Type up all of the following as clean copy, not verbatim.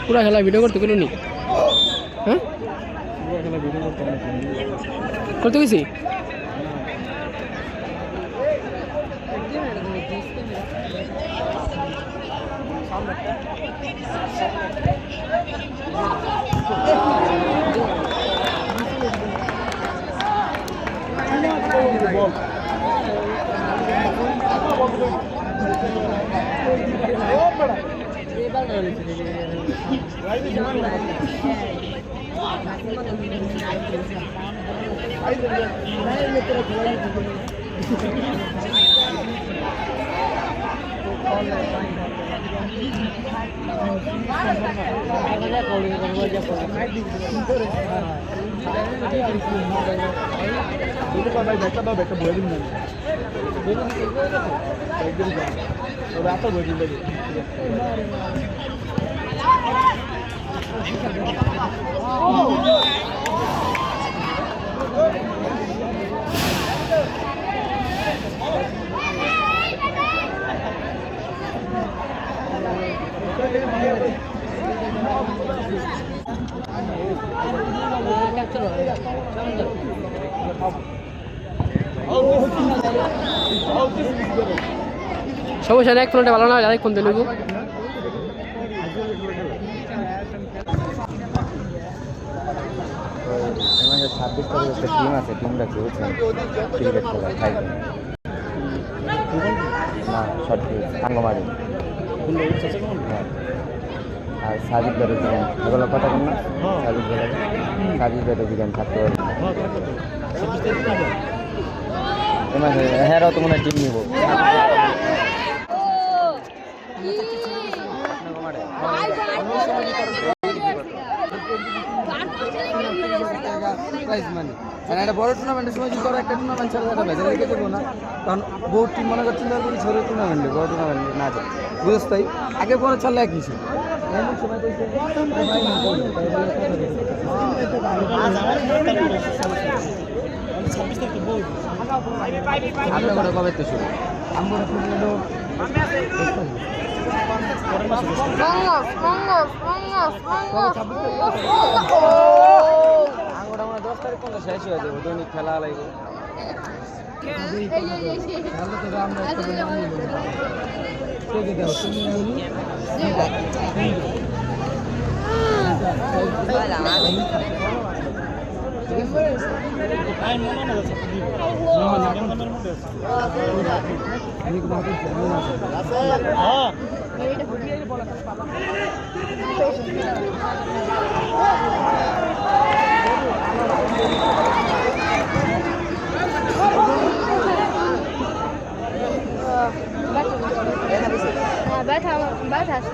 पूरा खेला वीडियो करते करो नी हाँ करते किसी সমস্যা নেই এক ফোনটা ভালো না আরেক ফোন দিলে 26 তারিখ একটা টিম আছে, টিমটা কি বুঝছেন ক্রিকেট খেলা খাইবে না শর্ট টাঙ্গমারি আর সাজিদ বেরো দিবেন এগুলো কথা বল না সাজিদ বেরো দিবেন থাকতে পারবেন হ্যাঁ তো মনে হয় টিম নিব প্রাইজ মানি আর একটা বড় টুর্নামেন্টের সময় যদি একটা টুর্নামেন্ট ছাড়া একটা ভেজা লেগে দেবো না, কারণ বহু টিম মনে করছেন করি ছোটো টুর্নামেন্টে বড় টুর্নামেন্ট না যায় বুঝতে আগে পরে ছাড়লে একই ছিল আমরা কবে তো শুরু আমরা আমরা 10 তারিখ পর্যন্ত শেষ হয়ে যাবো দৈনিক খেলা লাগবে batas.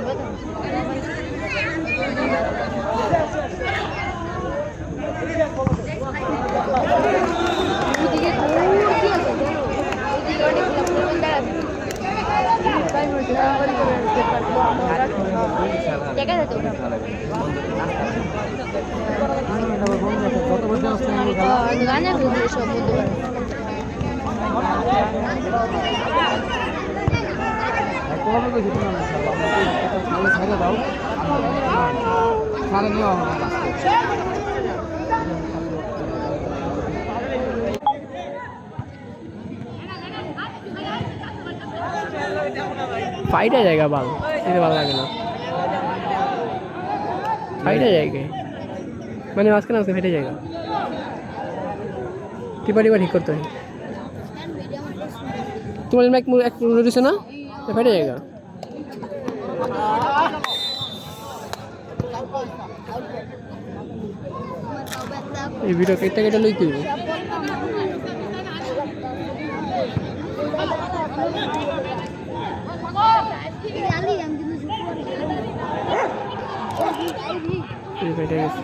फाइट आ जाएगा बाल इसे बाल लगेगा फाइट आ जाएगा मैंने मास्क ना उसके फाइट आ जाएगा टिपा टिपा ठीक करते हैं তোমার জন্য এক রয়েছে না ফেটে জায়গা এই ভিডিও কেটে লই তুই ফেটে গেছে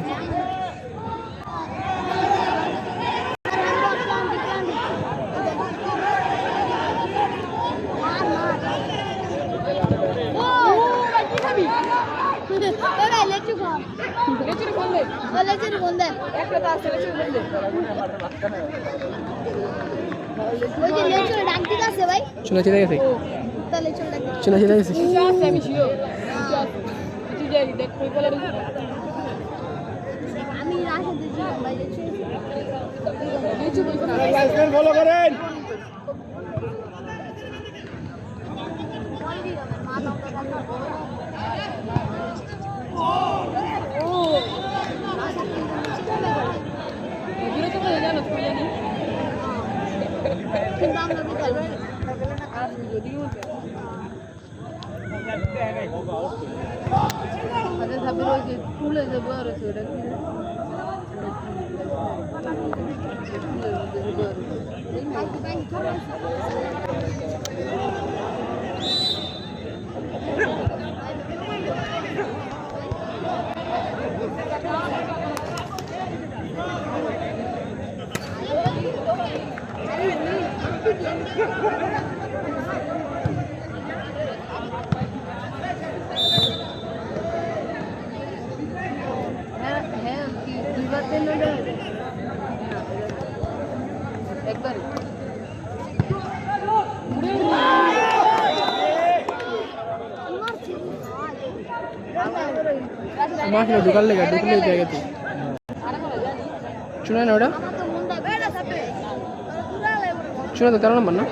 চুনা চিনা গেছে চুনা চিনা গেছে ফলো করেন মাছটা ঢুকালে জায়গাতে শোনা না ওটা শোনা তো 13 নম্বর না